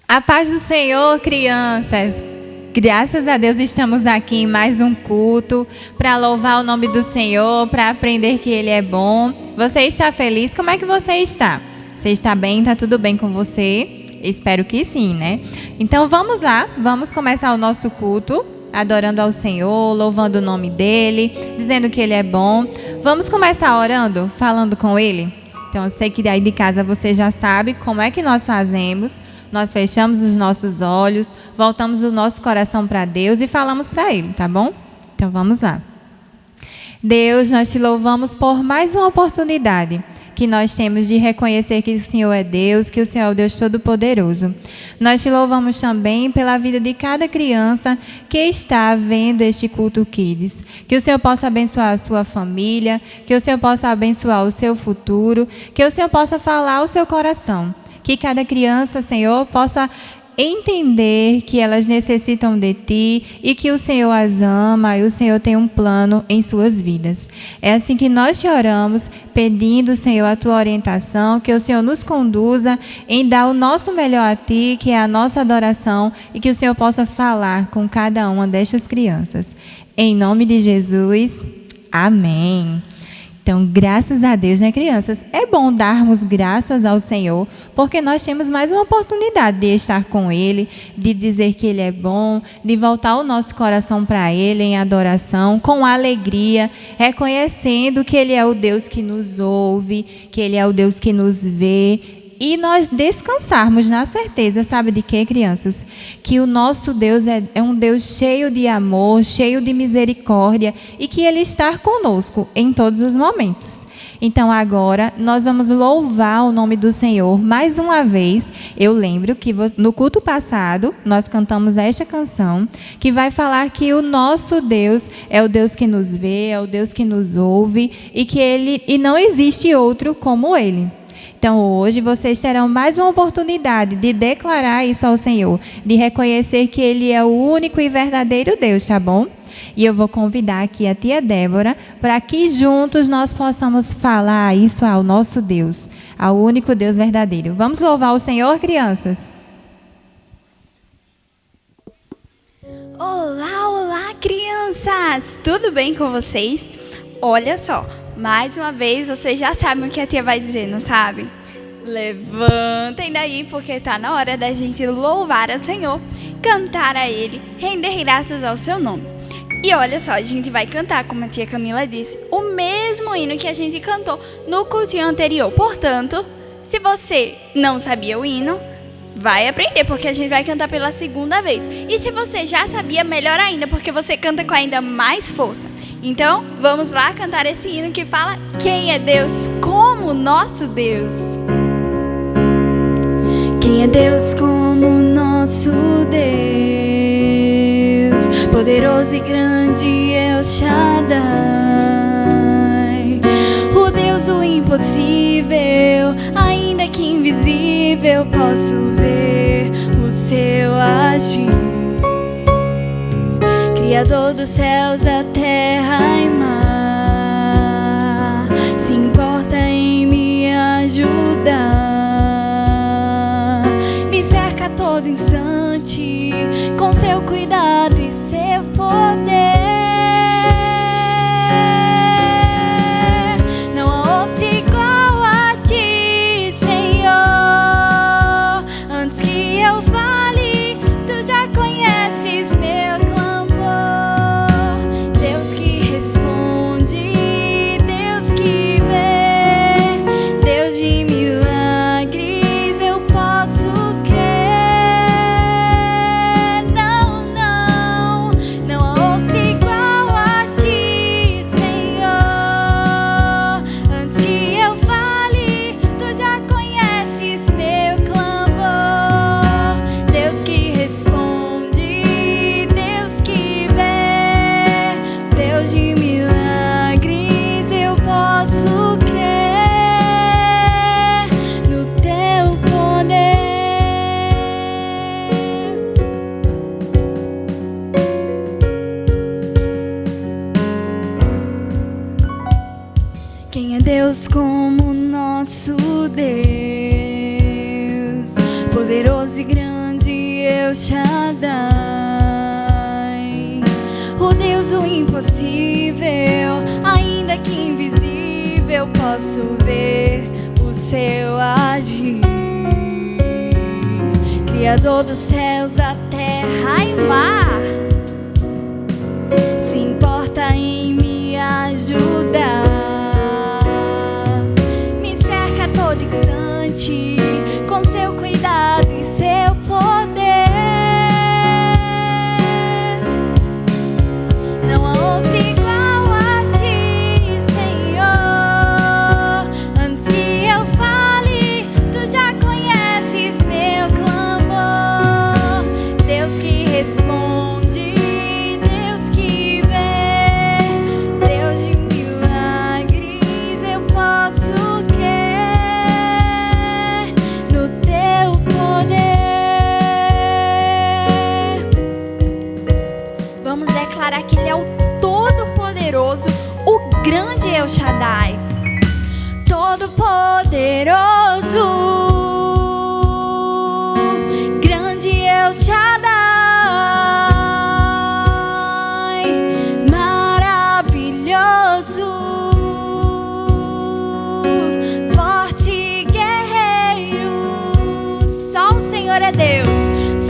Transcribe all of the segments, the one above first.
A paz do Senhor, crianças. Graças a Deus estamos aqui em mais um culto para louvar o nome do Senhor, para aprender que Ele é bom. Você está feliz? Como é que você está? Você está bem? Está tudo bem com você? Espero que sim, né? Então vamos lá, vamos começar o nosso culto, adorando ao Senhor, louvando o nome dEle, dizendo que Ele é bom. Vamos começar orando, falando com Ele? Então eu sei que aí de casa você já sabe como é que nós fazemos. Nós fechamos os nossos olhos, voltamos o nosso coração para Deus e falamos para Ele, tá bom? Então vamos lá. Deus, nós te louvamos por mais uma oportunidade que nós temos de reconhecer que o Senhor é Deus, que o Senhor é o Deus Todo-Poderoso. Nós te louvamos também pela vida de cada criança que está vendo este culto Kids. Que o Senhor possa abençoar a sua família, que o Senhor possa abençoar o seu futuro, que o Senhor possa falar ao seu coração. Que cada criança, Senhor, possa entender que elas necessitam de Ti e que o Senhor as ama e o Senhor tem um plano em suas vidas. É assim que nós te oramos, pedindo, Senhor, a Tua orientação, que o Senhor nos conduza em dar o nosso melhor a Ti, que é a nossa adoração, e que o Senhor possa falar com cada uma destas crianças. Em nome de Jesus, amém. Então, graças a Deus, né, crianças? É bom darmos graças ao Senhor, porque nós temos mais uma oportunidade de estar com Ele, de dizer que Ele é bom, de voltar o nosso coração para Ele em adoração, com alegria, reconhecendo que Ele é o Deus que nos ouve, que Ele é o Deus que nos vê. E nós descansarmos na certeza, sabe de quê, crianças? Que o nosso Deus é um Deus cheio de amor, cheio de misericórdia e que Ele está conosco em todos os momentos. Então agora nós vamos louvar o nome do Senhor mais uma vez. Eu lembro que no culto passado nós cantamos esta canção que vai falar que o nosso Deus é o Deus que nos vê, é o Deus que nos ouve e não existe outro como Ele. Então, hoje, vocês terão mais uma oportunidade de declarar isso ao Senhor, de reconhecer que Ele é o único e verdadeiro Deus, tá bom? E eu vou convidar aqui a tia Débora para que juntos nós possamos falar isso ao nosso Deus, ao único Deus verdadeiro. Vamos louvar o Senhor, crianças? Olá, olá, crianças! Tudo bem com vocês? Olha só. Mais uma vez, vocês já sabem o que a tia vai dizer, não sabe? Levantem daí, porque está na hora da gente louvar ao Senhor, cantar a Ele, render graças ao seu nome. E olha só, a gente vai cantar, como a tia Camila disse, o mesmo hino que a gente cantou no cultinho anterior. Portanto, se você não sabia o hino, vai aprender, porque a gente vai cantar pela segunda vez. E se você já sabia, melhor ainda, porque você canta com ainda mais força. Então, vamos lá cantar esse hino que fala quem é Deus como o nosso Deus. Quem é Deus como o nosso Deus, poderoso e grande é o Shaddai, o Deus do impossível, ainda que invisível, posso ver o seu agir. Criador dos céus, da terra e mar, se importa em me ajudar. Me cerca a todo instante com seu cuidado e seu poder. Não há outro igual a ti, Senhor. Antes que eu fale, tu já conheces meu clamor. Deus que responde, Deus que vê, Deus de milagres eu posso crer. Não, não, não há outro igual a ti, Senhor. Antes que eu fale, tu já conheces meu clamor. Deus que responde, Deus que vê, Deus de milagres eu posso crer no teu poder. Quem é Deus como o nosso Deus, poderoso e grande El Shaddai, o Deus do impossível, ainda que invisível, posso ver o seu agir. Criador dos céus, da terra e mar, se importa em me ajudar. Me cerca a todo instante com seu cuidado e seu poder. Não há outro igual a ti, Senhor. Antes que eu fale, tu já conheces meu clamor. Deus que responde, Deus que vê, Deus de milagres, eu posso crer no teu poder. Vamos declarar que Ele é o Todo-Poderoso, o grande El Shaddai. Todo-Poderoso, grande El Shaddai, maravilhoso, forte guerreiro. Só o Senhor é Deus,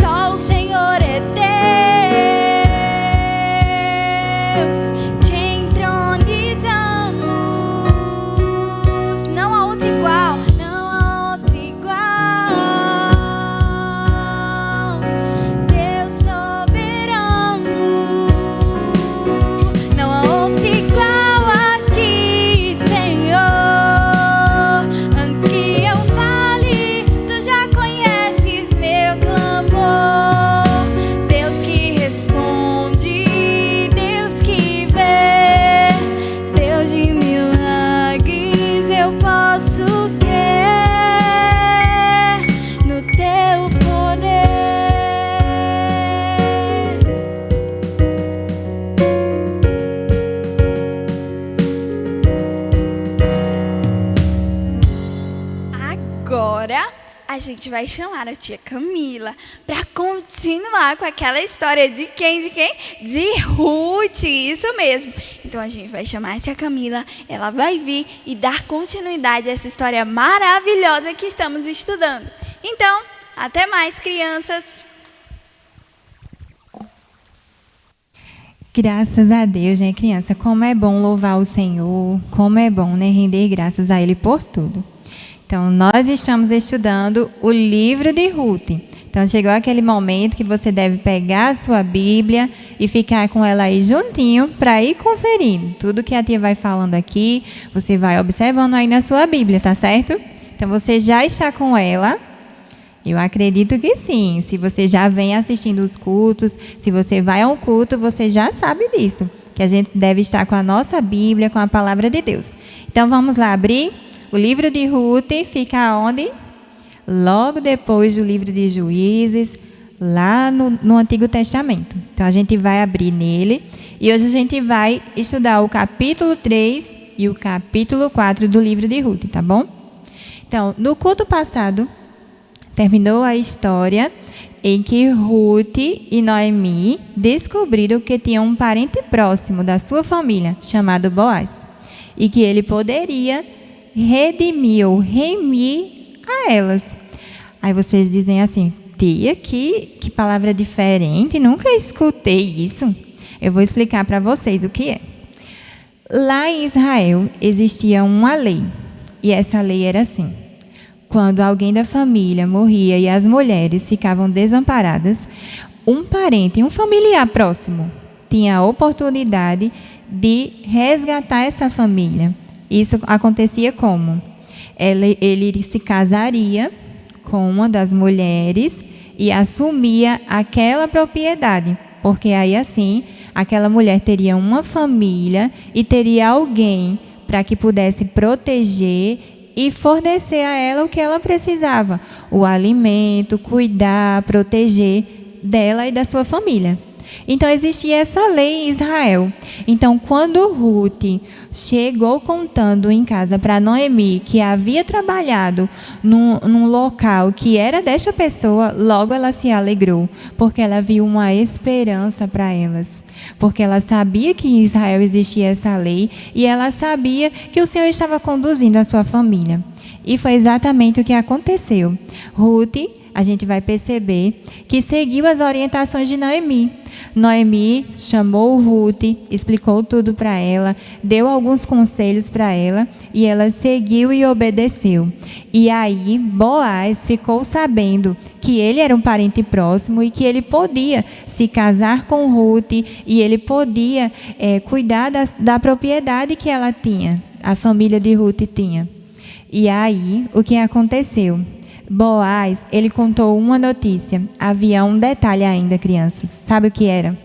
só o Senhor é Deus. Te entronizamos, não há outro igual, não há outro igual. Deus soberano, não há outro igual a ti, Senhor. Antes que eu fale, tu já conheces meu clamor. Deus que responde, Deus que vê, Deus de milagres, eu posso crer no teu poder. Agora a gente vai chamar a tia Camila para continuar com aquela história de quem? De quem? De Ruth, isso mesmo. Então a gente vai chamar a tia Camila, ela vai vir e dar continuidade a essa história maravilhosa que estamos estudando. Então, até mais, crianças! Graças a Deus, né, criança? Como é bom louvar o Senhor, como é bom, né, render graças a Ele por tudo. Então, nós estamos estudando o livro de Ruth. Então, chegou aquele momento que você deve pegar a sua Bíblia e ficar com ela aí juntinho para ir conferindo. Tudo que a tia vai falando aqui, você vai observando aí na sua Bíblia, tá certo? Então, você já está com ela? Eu acredito que sim. Se você já vem assistindo os cultos, se você vai ao culto, você já sabe disso. Que a gente deve estar com a nossa Bíblia, com a palavra de Deus. Então, vamos lá abrir. O livro de Ruth fica onde? Logo depois do livro de Juízes, lá no Antigo Testamento. Então, a gente vai abrir nele. E hoje a gente vai estudar o capítulo 3 e o capítulo 4 do livro de Ruth, tá bom? Então, no culto passado, terminou a história em que Ruth e Noemi descobriram que tinham um parente próximo da sua família, chamado Boaz, e que ele poderia redimir ou remir a elas. Aí vocês dizem assim, tia, que palavra diferente, nunca escutei isso. Eu vou explicar para vocês o que é. Lá em Israel existia uma lei, e essa lei era assim: quando alguém da família morria e as mulheres ficavam desamparadas, um parente, um familiar próximo, tinha a oportunidade de resgatar essa família. Isso acontecia como? Ele se casaria com uma das mulheres e assumia aquela propriedade, porque aí assim, aquela mulher teria uma família e teria alguém para que pudesse proteger e fornecer a ela o que ela precisava, o alimento, cuidar, proteger dela e da sua família. Então existia essa lei em Israel. Então quando Ruth chegou contando em casa para Noemi que havia trabalhado num local que era desta pessoa, logo ela se alegrou, porque ela viu uma esperança para elas. Porque ela sabia que em Israel existia essa lei e ela sabia que o Senhor estava conduzindo a sua família. E foi exatamente o que aconteceu. Ruth, a gente vai perceber que seguiu as orientações de Noemi. Noemi chamou Ruth, explicou tudo para ela, deu alguns conselhos para ela e ela seguiu e obedeceu. E aí Boaz ficou sabendo que ele era um parente próximo e que ele podia se casar com Ruth e ele podia cuidar da propriedade que ela tinha, a família de Ruth tinha. E aí o que aconteceu? Boaz, ele contou uma notícia. Havia um detalhe ainda, crianças. Sabe o que era?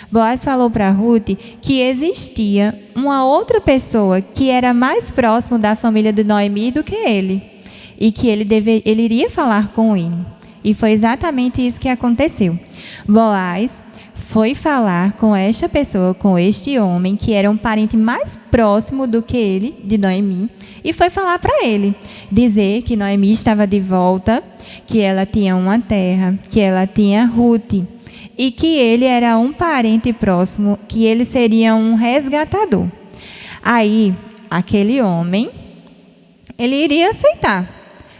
Boaz falou para Ruth que existia uma outra pessoa que era mais próximo da família de Noemi do que ele. E que ele iria falar com ele. E foi exatamente isso que aconteceu. Boaz foi falar com esta pessoa, com este homem, que era um parente mais próximo do que ele, de Noemi, e foi falar para ele, dizer que Noemi estava de volta, que ela tinha uma terra, que ela tinha Ruth, e que ele era um parente próximo, que ele seria um resgatador. Aí, aquele homem, ele iria aceitar.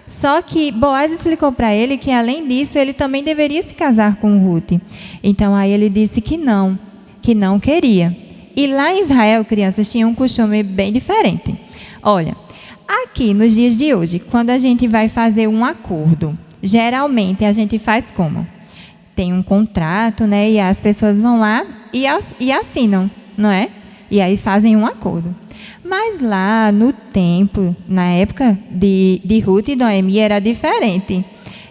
Só que Boaz explicou para ele que, além disso, ele também deveria se casar com Ruth. Então, aí ele disse que não queria. E lá em Israel, crianças, tinham um costume bem diferente. Olha, aqui nos dias de hoje, quando a gente vai fazer um acordo, geralmente a gente faz como? Tem um contrato, né? E as pessoas vão lá e assinam, não é? E aí fazem um acordo. Mas lá no tempo, na época de Ruth e Noemi, era diferente.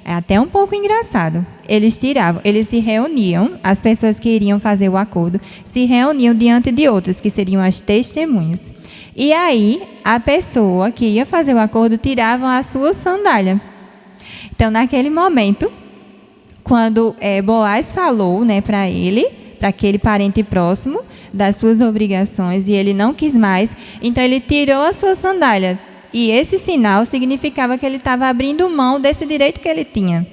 É até um pouco engraçado. Eles se reuniam, as pessoas que iriam fazer o acordo, se reuniam diante de outras, que seriam as testemunhas. E aí, a pessoa que ia fazer o acordo tirava a sua sandália. Então, naquele momento, quando Boaz falou, né, para ele, para aquele parente próximo, das suas obrigações, e ele não quis mais, então ele tirou a sua sandália. E esse sinal significava que ele estava abrindo mão desse direito que ele tinha.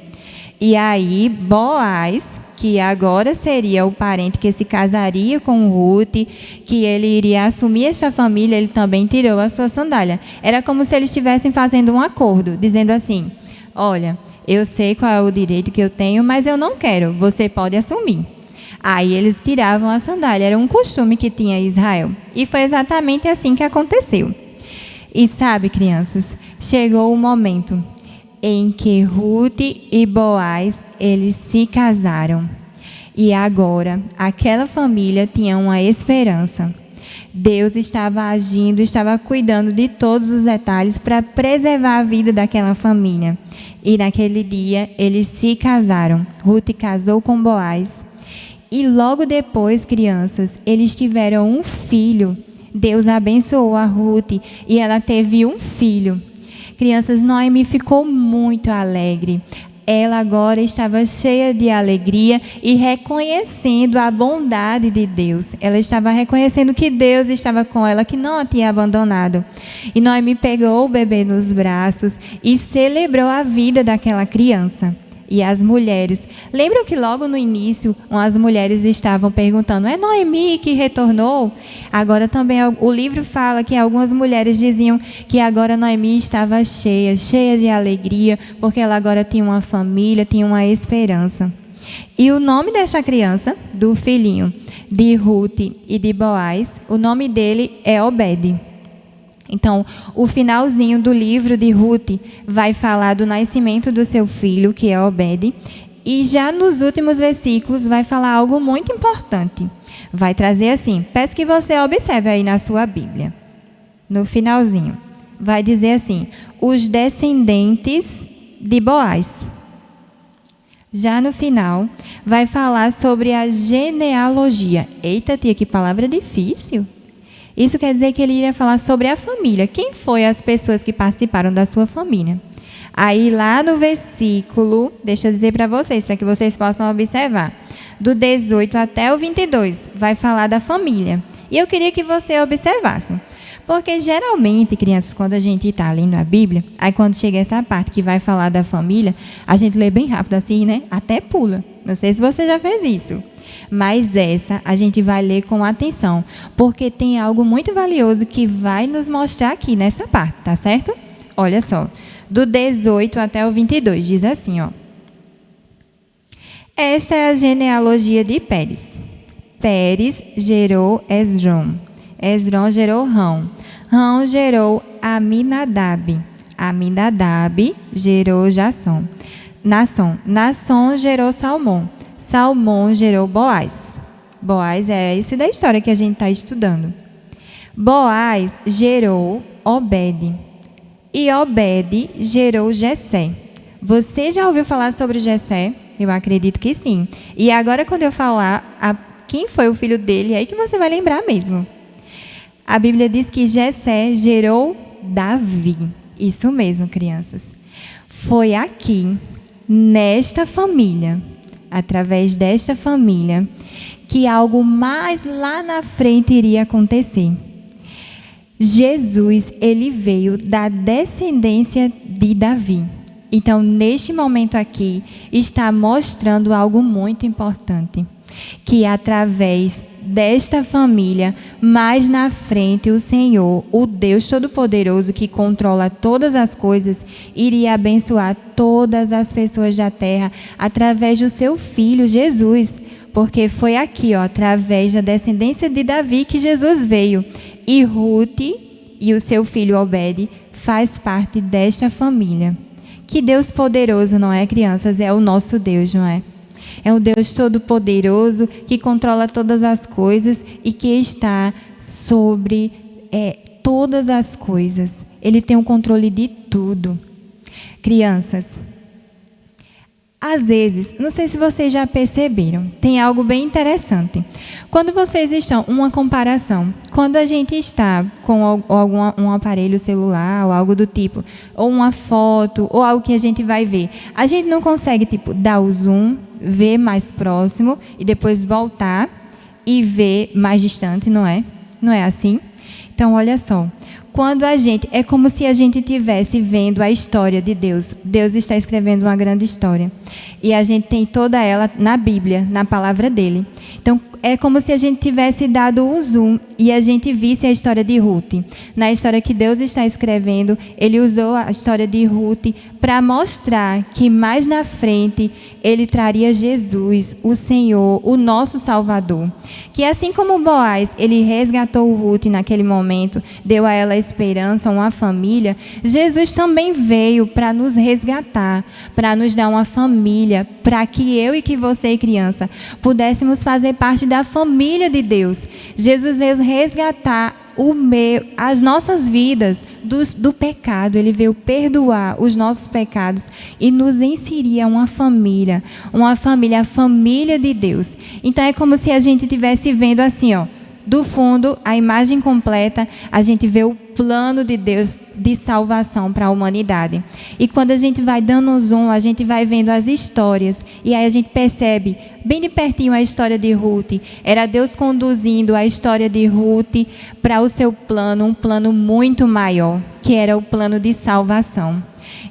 E aí, Boaz, que agora seria o parente que se casaria com Ruth, que ele iria assumir esta família, ele também tirou a sua sandália. Era como se eles estivessem fazendo um acordo, dizendo assim: olha, eu sei qual é o direito que eu tenho, mas eu não quero, você pode assumir. Aí eles tiravam a sandália, era um costume que tinha Israel. E foi exatamente assim que aconteceu. E sabe, crianças, chegou o momento em que Ruth e Boaz, eles se casaram. E agora, aquela família tinha uma esperança. Deus estava agindo, estava cuidando de todos os detalhes para preservar a vida daquela família. E naquele dia, eles se casaram. Ruth casou com Boaz. E logo depois, crianças, eles tiveram um filho. Deus abençoou a Ruth e ela teve um filho. Crianças, Noemi ficou muito alegre. Ela agora estava cheia de alegria e reconhecendo a bondade de Deus. Ela estava reconhecendo que Deus estava com ela, que não a tinha abandonado. E Noemi pegou o bebê nos braços e celebrou a vida daquela criança. E as mulheres, lembram que logo no início as mulheres estavam perguntando: é Noemi que retornou? Agora também o livro fala que algumas mulheres diziam que agora Noemi estava cheia de alegria, porque ela agora tinha uma família, tinha uma esperança. E o nome desta criança, do filhinho de Ruth e de Boaz, o nome dele é Obed. Então, o finalzinho do livro de Ruth vai falar do nascimento do seu filho, que é Obed, e já nos últimos versículos vai falar algo muito importante. Vai trazer assim, peço que você observe aí na sua Bíblia. No finalzinho, vai dizer assim: os descendentes de Boaz. Já no final, vai falar sobre a genealogia. Eita, tia, que palavra difícil. Isso quer dizer que ele iria falar sobre a família. Quem foi as pessoas que participaram da sua família? Aí lá no versículo, deixa eu dizer para vocês, para que vocês possam observar. do 18 até o 22, vai falar da família. E eu queria que você observasse. Porque geralmente, crianças, quando a gente está lendo a Bíblia, aí quando chega essa parte que vai falar da família, a gente lê bem rápido assim, né? Até pula. Não sei se você já fez isso. Mas essa a gente vai ler com atenção, porque tem algo muito valioso que vai nos mostrar aqui nessa parte, tá certo? Olha só, do 18 até o 22, diz assim, ó. Esta é a genealogia de Pérez. Pérez gerou Esrom. Esrom gerou Rão. Rão gerou Aminadab. Aminadab gerou Naasson. Naasson gerou Salmão. Salmão gerou Boaz. Boaz é esse da história que a gente está estudando. Boaz gerou Obed. E Obed gerou Jessé. Você já ouviu falar sobre Jessé? Eu acredito que sim. E agora, quando eu falar quem foi o filho dele, é aí que você vai lembrar mesmo. A Bíblia diz que Jessé gerou Davi. Isso mesmo, crianças. Foi aqui, nesta família, através desta família, que algo mais lá na frente iria acontecer. Jesus, ele veio da descendência de Davi. Então, neste momento aqui, está mostrando algo muito importante. Que através desta família, mais na frente, o Senhor, o Deus Todo-Poderoso, que controla todas as coisas, iria abençoar todas as pessoas da terra, através do seu Filho, Jesus. Porque foi aqui, ó, através da descendência de Davi, que Jesus veio. E Ruth e o seu filho Obed faz parte desta família. Que Deus poderoso, não é, crianças? É o nosso Deus, não é? É um Deus todo-poderoso que controla todas as coisas e que está sobre todas as coisas. Ele tem o controle de tudo. Crianças, às vezes, não sei se vocês já perceberam, tem algo bem interessante. Quando vocês estão, uma comparação, quando a gente está com um aparelho celular ou algo do tipo, ou uma foto, ou algo que a gente vai ver, a gente não consegue, dar o zoom, ver mais próximo e depois voltar e ver mais distante, não é? Não é assim? Então, olha só. Quando é como se a gente estivesse vendo a história de Deus. Deus está escrevendo uma grande história. E a gente tem toda ela na Bíblia, na palavra dele. Então, é como se a gente tivesse dado um zoom e a gente visse a história de Ruth. Na história que Deus está escrevendo, ele usou a história de Ruth para mostrar que mais na frente ele traria Jesus, o Senhor, o nosso Salvador. Que assim como Boaz, ele resgatou Ruth naquele momento, deu a ela esperança, uma família, Jesus também veio para nos resgatar, para nos dar uma família, para que eu e que você, criança, pudéssemos fazer parte da família de Deus. Jesus veio resgatar as nossas vidas do pecado. Ele veio perdoar os nossos pecados e nos inserir a uma família, a família de Deus. Então é como se a gente estivesse vendo assim, ó, do fundo, a imagem completa, a gente vê o plano de Deus de salvação para a humanidade. E quando a gente vai dando um zoom, a gente vai vendo as histórias. E aí a gente percebe, bem de pertinho, a história de Ruth. Era Deus conduzindo a história de Ruth para o seu plano, um plano muito maior, que era o plano de salvação.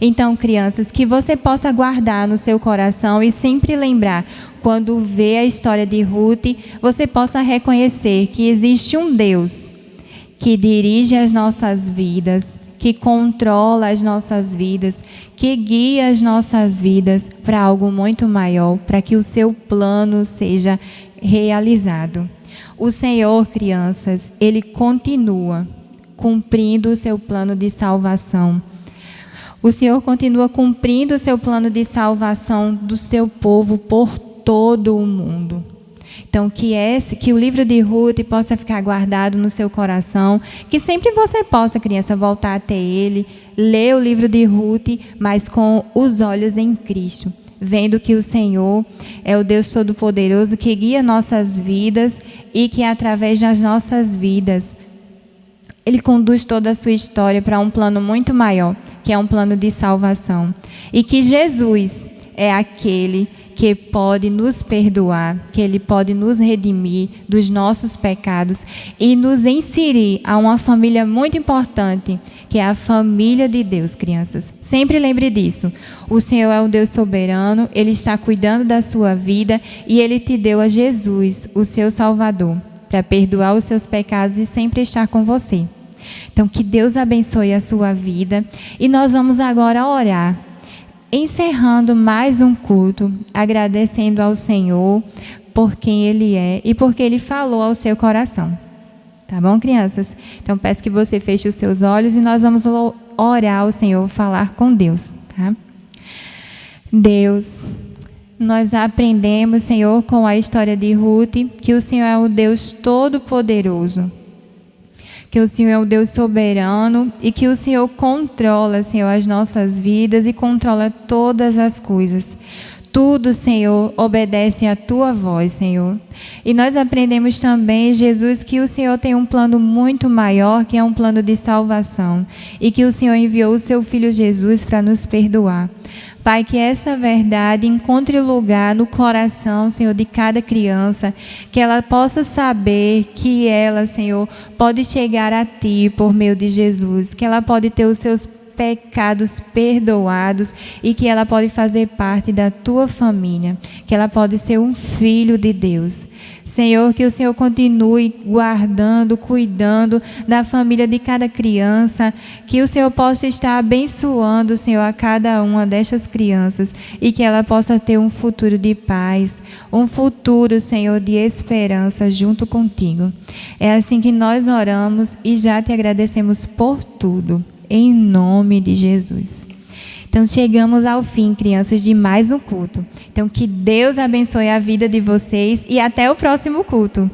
Então, crianças, que você possa guardar no seu coração e sempre lembrar, quando vê a história de Ruth, você possa reconhecer que existe um Deus que dirige as nossas vidas, que controla as nossas vidas, que guia as nossas vidas para algo muito maior, para que o seu plano seja realizado. O Senhor, crianças, Ele continua cumprindo o seu plano de salvação. O Senhor continua cumprindo o seu plano de salvação do seu povo por todo o mundo. Então, que o livro de Ruth possa ficar guardado no seu coração, que sempre você possa, criança, voltar até ele, ler o livro de Ruth, mas com os olhos em Cristo, vendo que o Senhor é o Deus Todo-Poderoso que guia nossas vidas e que através das nossas vidas Ele conduz toda a sua história para um plano muito maior, que é um plano de salvação. E que Jesus é aquele que pode nos perdoar, que Ele pode nos redimir dos nossos pecados e nos inserir a uma família muito importante, que é a família de Deus, crianças. Sempre lembre disso. O Senhor é um Deus soberano, Ele está cuidando da sua vida e Ele te deu a Jesus, o seu Salvador, para perdoar os seus pecados e sempre estar com você. Então, que Deus abençoe a sua vida. E nós vamos agora orar, encerrando mais um culto, agradecendo ao Senhor por quem Ele é e porque Ele falou ao seu coração. Tá bom, crianças? Então, peço que você feche os seus olhos e nós vamos orar ao Senhor, falar com Deus, tá? Deus, nós aprendemos, Senhor, com a história de Ruth, que o Senhor é o Deus Todo-Poderoso, que o Senhor é o Deus soberano e que o Senhor controla, Senhor, as nossas vidas e controla todas as coisas. Tudo, Senhor, obedece à Tua voz, Senhor. E nós aprendemos também, Jesus, que o Senhor tem um plano muito maior, que é um plano de salvação. E que o Senhor enviou o Seu Filho Jesus para nos perdoar. Pai, que essa verdade encontre lugar no coração, Senhor, de cada criança, que ela possa saber que ela, Senhor, pode chegar a Ti por meio de Jesus, que ela pode ter os seus pecados perdoados e que ela pode fazer parte da Tua família, que ela pode ser um filho de Deus. Senhor, que o Senhor continue guardando, cuidando da família de cada criança, que o Senhor possa estar abençoando, Senhor, a cada uma destas crianças e que ela possa ter um futuro de paz, um futuro, Senhor, de esperança junto contigo. É assim que nós oramos e já Te agradecemos por tudo, em nome de Jesus. Então, chegamos ao fim, crianças, de mais um culto. Então, que Deus abençoe a vida de vocês e até o próximo culto.